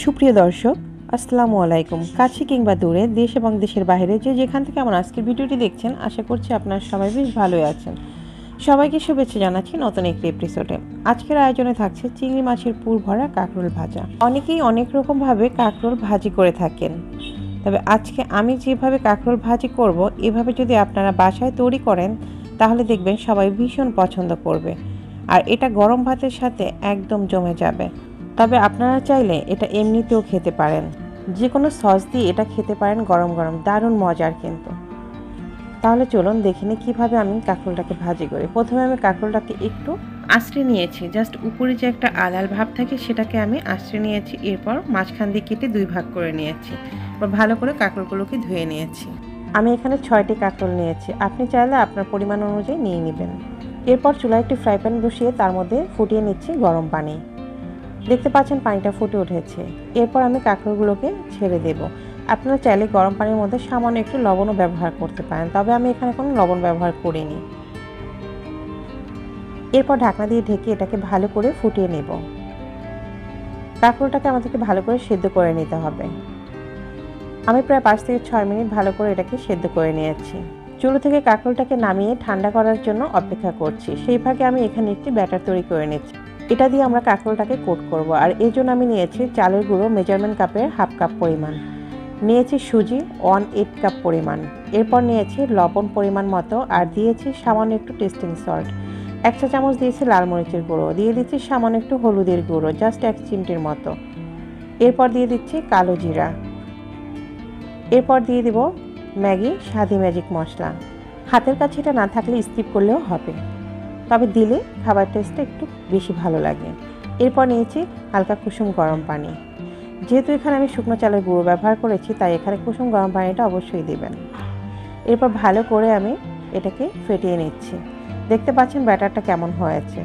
সুপ্রিয় দর্শক, আসসালামু আলাইকুম। কাছে কিংবা দূরে, দেশ এবং দেশের বাইরে যে যেখান থেকে আমার আজকের ভিডিওটি দেখছেন, আশা করছি আপনারা সবাই বেশ ভালোই আছেন। সবাইকে শুভেচ্ছা জানাচ্ছি নতুন একটি এপিসোডে। আজকের আয়োজনে থাকছে চিংড়ি মাছের পুর ভরা কাকরোল ভাজা। অনেকেই অনেক রকমভাবে কাকরোল ভাজি করে থাকেন, তবে আজকে আমি যেভাবে কাকরোল ভাজি করব, এভাবে যদি আপনারা বাসায় তৈরি করেন তাহলে দেখবেন সবাই ভীষণ পছন্দ করবে, আর এটা গরম ভাতের সাথে একদম জমে যাবে। তবে আপনারা চাইলে এটা এমনিতেও খেতে পারেন, যে কোনো সস দিয়ে এটা খেতে পারেন গরম গরম, দারুণ মজার কিন্তু। তাহলে চলুন দেখে নিই কীভাবে আমি কাঁকরোলটাকে ভাজি করি। প্রথমে আমি কাঁকরোলটাকে একটু আঁচড়ে নিয়েছি, জাস্ট উপরে যে একটা আলাল ভাব থাকে সেটাকে আমি আঁচড়ে নিয়েছি। এরপর মাঝখান দিয়ে কেটে দুই ভাগ করে নিয়েছি, এবার ভালো করে কাঁকরোলগুলোকে ধুয়ে নিয়েছি। আমি এখানে 6টি কাঁকরোল নিয়েছি, আপনি চাইলে আপনার পরিমাণ অনুযায়ী নিয়ে নেবেন। এরপর চুলায় একটি ফ্রাই প্যান বসিয়ে তার মধ্যে ফুটিয়ে নিচ্ছি গরম পানি। দেখতে পাচ্ছেন পানিটা ফুটে উঠেছে। এরপর আমি কাঁকরোলগুলোকে ছেড়ে দেব। আপনারা চাইলে গরম পানির মধ্যে সামান্য একটু লবণও ব্যবহার করতে পারেন, তবে আমি এখানে কোনো লবণ ব্যবহার করিনি। এরপর ঢাকনা দিয়ে ঢেকে এটাকে ভালো করে ফুটিয়ে নেব। কাঁকরোলটাকে আমাদেরকে ভালো করে সেদ্ধ করে নিতে হবে। আমি প্রায় 5 থেকে 6 মিনিট ভালো করে এটাকে সেদ্ধ করে নিয়েছি। চুলো থেকে কাঁকরোলটাকে নামিয়ে ঠান্ডা করার জন্য অপেক্ষা করছি। সেই ভাগে আমি এখানে একটি ব্যাটার তৈরি করে নিচ্ছি। এটা দিয়ে আমরা কাঁকরোলটাকে কোট করব, আর এই জন্য আমি নিয়েছি চালের গুঁড়ো মেজারমেন্ট কাপের হাফ কাপ পরিমাণ, নিয়েছি সুজি 1/8 কাপ পরিমাণ, এরপর নিয়েছি লবণ পরিমাণ মতো, আর দিয়েছি সামান্য একটু টেস্টিং সল্ট 1 চা চামচ, দিয়েছি লাল মরিচের গুঁড়ো, দিয়ে দিচ্ছি সামান্য একটু হলুদের গুঁড়ো জাস্ট 1 চিমটির মতো, এরপর দিয়ে দিচ্ছি কালো জিরা, এরপর দিয়ে দিব ম্যাগি স্বাদি ম্যাজিক মশলা। হাতের কাছে এটা না থাকলে স্কিপ করলেও হবে, তবে দিলে খাবার টেস্টটা একটু বেশি ভালো লাগে। এরপর নিয়েছি হালকা কুসুম গরম পানি। যেহেতু এখানে আমি শুকনো চালের গুঁড়ো ব্যবহার করেছি, তাই এখানে কুসুম গরম পানিটা অবশ্যই দেবেন। এরপর ভালো করে আমি এটাকে ফেটিয়ে নিচ্ছি। দেখতে পাচ্ছেন ব্যাটারটা কেমন হয়েছে।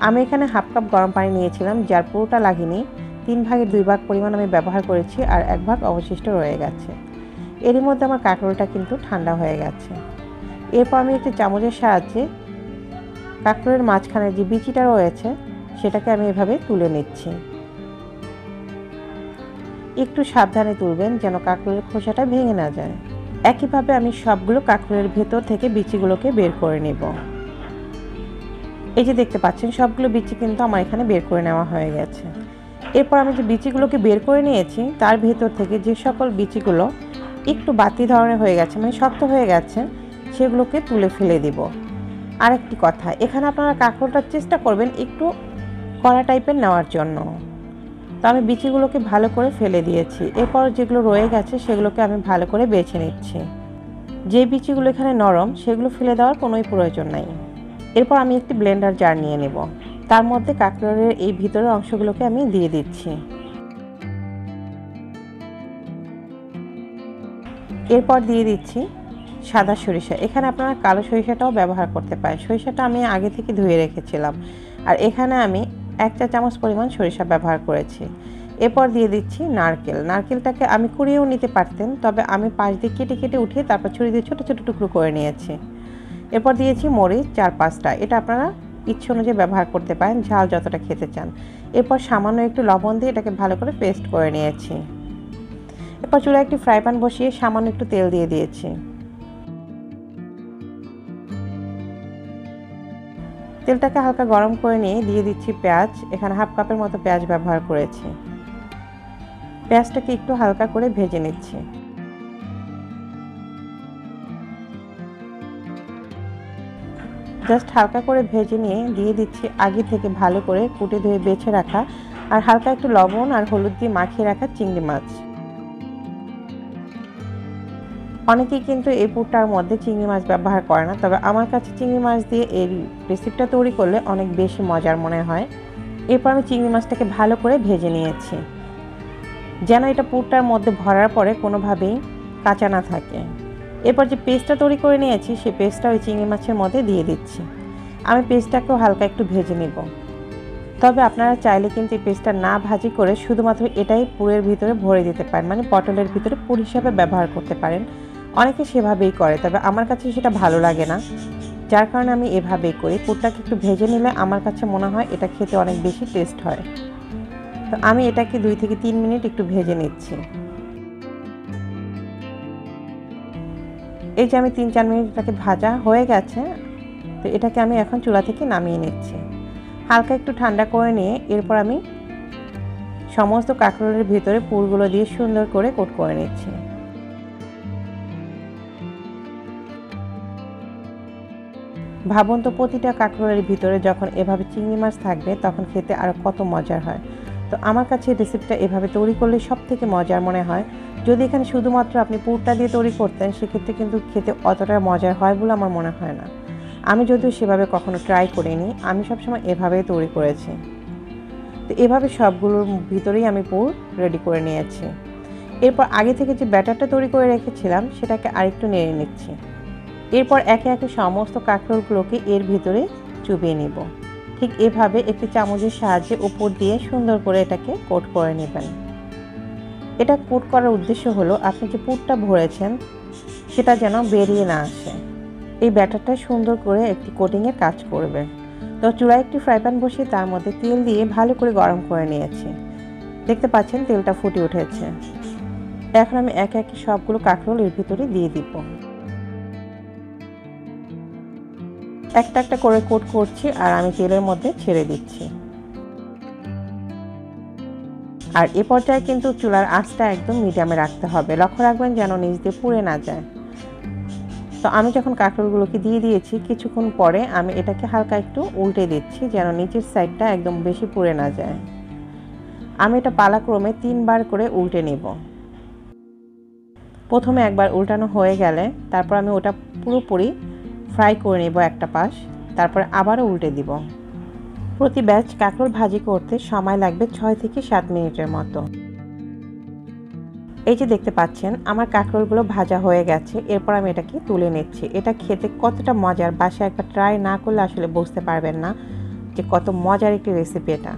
আমি এখানে হাফ কাপ গরম পানি নিয়েছিলাম, যার পুরোটা লাগেনি, 3 ভাগের 2 ভাগ পরিমাণ আমি ব্যবহার করেছি, আর 1 ভাগ অবশিষ্ট রয়ে গেছে। এরই মধ্যে আমার কাঁকরোলটা কিন্তু ঠান্ডা হয়ে গেছে। এরপর আমি একটি চামচের সাহায্যে কাঁকরোলের মাঝখানে যে বিচিটা রয়েছে সেটাকে আমি এভাবে তুলে নিচ্ছি। একটু সাবধানে তুলবেন যেন কাঁকরোলের খোসাটা ভেঙে না যায়। একইভাবে আমি সবগুলো কাঁকরোলের ভেতর থেকে বিচিগুলোকে বের করে নেব। এই যে দেখতে পাচ্ছেন সবগুলো বিচি কিন্তু আমার এখানে বের করে নেওয়া হয়ে গেছে। এরপর আমি যে বিচিগুলোকে বের করে নিয়েছি তার ভেতর থেকে যে সকল বিচিগুলো একটু বাতি ধরনের হয়ে গেছে, মানে শক্ত হয়ে গেছে, সেগুলোকে তুলে ফেলে দেব। আরেকটি কথা, এখানে আপনারা কাঁকরোলটার চেষ্টা করবেন একটু কড়া টাইপের নেওয়ার জন্য। তো আমি বিচিগুলোকে ভালো করে ফেলে দিয়েছি। এরপর যেগুলো রয়ে গেছে সেগুলোকে আমি ভালো করে বেছে নিচ্ছি। যে বিচিগুলো এখানে নরম সেগুলো ফেলে দেওয়ার কোনোই প্রয়োজন নাই। এরপর আমি একটি ব্লেন্ডার জার নিয়ে নেব, তার মধ্যে কাঁকরোলের এই ভিতরের অংশগুলোকে আমি দিয়ে দিচ্ছি। এরপর দিয়ে দিচ্ছি সাদা সরিষা। এখানে আপনারা কালো সরিষাটাও ব্যবহার করতে পারেন। সরিষাটা আমি আগে থেকে ধুয়ে রেখেছিলাম, আর এখানে আমি 1 চা চামচ পরিমাণ সরিষা ব্যবহার করেছি। এরপর দিয়ে দিচ্ছি নারকেল। নারকেলটাকে আমি কুড়িয়েও নিতে পারতেন, তবে আমি পাশ দিয়ে কেটে কেটে উঠিয়ে তারপর ছুরি দিয়ে ছোটো ছোটো টুকরো করে নিয়েছি। এরপর দিয়েছি মরিচ 4-5টা, এটা আপনারা ইচ্ছে অনুযায়ী ব্যবহার করতে পারেন, ঝাল যতটা খেতে চান। এরপর সামান্য একটু লবণ দিয়ে এটাকে ভালো করে পেস্ট করে নিয়েছি। এরপর চুলায় একটি ফ্রাই প্যান বসিয়ে সামান্য একটু তেল দিয়ে দিয়েছি। তেলটাকে হালকা গরম করে নিয়ে দিয়ে দিচ্ছি পেঁয়াজ। এখানে হাফ কাপের মতো পেঁয়াজ ব্যবহার করেছি। পেঁয়াজটাকে একটু হালকা করে ভেজে নিচ্ছি। জাস্ট হালকা করে ভেজে নিয়ে দিয়ে দিচ্ছি আগে থেকে ভালো করে কুটে ধুয়ে বেছে রাখা আর হালকা একটু লবণ আর হলুদ দিয়ে মাখিয়ে রাখা চিংড়ি মাছ। অনেকেই কিন্তু এই পুরটার মধ্যে চিংড়ি মাছ ব্যবহার করে না, তবে আমার কাছে চিংড়ি মাছ দিয়ে এই রেসিপিটা তৈরি করলে অনেক বেশি মজার মনে হয়। এরপর আমি চিংড়ি মাছটাকে ভালো করে ভেজে নিয়েছি, যেন এটা পুরটার মধ্যে ভরার পরে কোনোভাবেই কাঁচা না থাকে। এরপর যে পেস্টটা তৈরি করে নিয়েছি সেই পেস্টটা ওই চিংড়ি মাছের মধ্যে দিয়ে দিচ্ছি। আমি পেস্টটাকেও হালকা একটু ভেজে নেব, তবে আপনারা চাইলে কিন্তু এই পেস্টটা না ভাজি করে শুধুমাত্র এটাই পুরের ভিতরে ভরে দিতে পারেন, মানে পটলের ভিতরে পুর হিসাবে ব্যবহার করতে পারেন। অনেকে সেভাবেই করে, তবে আমার কাছে সেটা ভালো লাগে না, যার কারণে আমি এভাবেই করি। পুরটাকে একটু ভেজে নিলে আমার কাছে মনে হয় এটা খেতে অনেক বেশি টেস্ট হয়। তো আমি এটাকে 2 থেকে 3 মিনিট একটু ভেজে নিচ্ছি। এই যে আমি 3-4 মিনিট এটাকে ভাজা হয়ে গেছে। তো এটাকে আমি এখন চুলা থেকে নামিয়ে নিচ্ছি। হালকা একটু ঠান্ডা করে নিয়ে এরপর আমি সমস্ত কাঁকরোলের ভিতরে পুরগুলো দিয়ে সুন্দর করে কোট করে নিচ্ছি। ভাবুন তো প্রতিটা কাঁকরোলের ভিতরে যখন এভাবে চিংড়ি মাছ থাকবে তখন খেতে আরও কত মজার হয়। তো আমার কাছে রেসিপিটা এভাবে তৈরি করলে সব থেকে মজার মনে হয়। যদি এখানে শুধুমাত্র আপনি পুরটা দিয়ে তৈরি করতেন সেক্ষেত্রে কিন্তু খেতে অতটা মজার হয় বলে আমার মনে হয় না। আমি যদিও সেভাবে কখনো ট্রাই করিনি, আমি সবসময় এভাবেই তৈরি করেছি। তো এভাবে সবগুলোর ভিতরেই আমি পুর রেডি করে নিয়েছি। এরপর আগে থেকে যে ব্যাটারটা তৈরি করে রেখেছিলাম সেটাকে আরেকটু নেড়ে নিচ্ছি। এরপর একে একে সমস্ত কাঁকরোলগুলোকে এর ভিতরে চুবিয়ে নিব। ঠিক এভাবে একটি চামচের সাহায্যে উপর দিয়ে সুন্দর করে এটাকে কোট করে নেবেন। এটা কোট করার উদ্দেশ্য হলো আপনি যে পুরটা ভরেছেন সেটা যেন বেরিয়ে না আসে। এই ব্যাটারটা সুন্দর করে একটি কোটিংয়ের কাজ করবে। তো চুলায় একটি ফ্রাই প্যান বসিয়ে তার মধ্যে তেল দিয়ে ভালো করে গরম করে নিয়েছি। দেখতে পাচ্ছেন তেলটা ফুটে উঠেছে। এখন আমি একে একে সবগুলো কাঁকরোল এর ভিতরে দিয়ে দিব। একটা একটা করে কোট করছি আর আমি তেলের মধ্যে ছেড়ে দিচ্ছি। আর এ পর্যায়ে কিন্তু চুলার আঁচটা একদম মিডিয়ামে রাখতে হবে। লক্ষ্য রাখবেন যেন নিচ দিয়ে পুড়ে না যায়। তো আমি যখন কাঁকরোলগুলোকে দিয়ে দিয়েছি কিছুক্ষণ পরে আমি এটাকে হালকা একটু উল্টে দিচ্ছি যেন নিচের সাইডটা একদম বেশি পুড়ে না যায়। আমি এটা পালাক্রমে 3 বার করে উল্টে নিব। প্রথমে একবার উল্টানো হয়ে গেলে তারপর আমি ওটা পুরোপুরি ফ্রাই করে নেব একটা পাশ, তারপরে আবারও উল্টে দিব। প্রতি ব্যাচ কাঁকরোল ভাজি করতে সময় লাগবে 6 থেকে 7 মিনিটের মতো। এই যে দেখতে পাচ্ছেন আমার কাঁকরোলগুলো ভাজা হয়ে গেছে। এরপর আমি এটাকে তুলে নিচ্ছি। এটা খেতে কতটা মজার, বাসায় একবার ট্রাই না করলে আসলে বুঝতে পারবেন না যে কত মজার একটি রেসিপি এটা।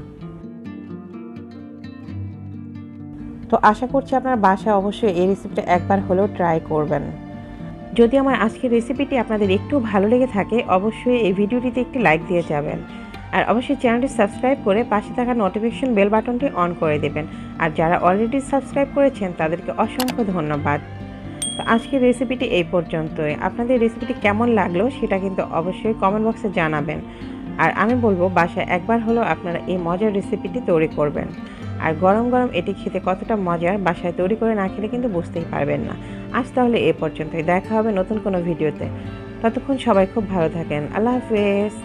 তো আশা করছি আপনার বাসায় অবশ্যই এই রেসিপিটা একবার হলেও ট্রাই করবেন। যদি আমার আজকের রেসিপিটি আপনাদের একটু ভালো লেগে থাকে অবশ্যই এই ভিডিওটিতে একটি লাইক দিয়ে যাবেন। আর অবশ্যই চ্যানেলটি সাবস্ক্রাইব করে পাশে থাকা নোটিফিকেশন বেল বাটনটি অন করে দেবেন। আর যারা অলরেডি সাবস্ক্রাইব করেছেন তাদেরকে অসংখ্য ধন্যবাদ। তো আজকের রেসিপিটি এই পর্যন্তই। আপনাদের রেসিপিটি কেমন লাগলো সেটা কিন্তু অবশ্যই কমেন্ট বক্সে জানাবেন। আর আমি বলবো বাসায় একবার হলেও আপনারা এই মজার রেসিপিটি তৈরি করবেন। আর গরম গরম এটি খেতে কতটা মজার বাসায় তৈরি করে না খেলে কিন্তু বুঝতেই পারবেন না। আজ তাহলে এ পর্যন্তই, দেখা হবে নতুন কোনো ভিডিওতে। ততক্ষণ সবাই খুব ভালো থাকেন। আল্লাহ হাফেজ।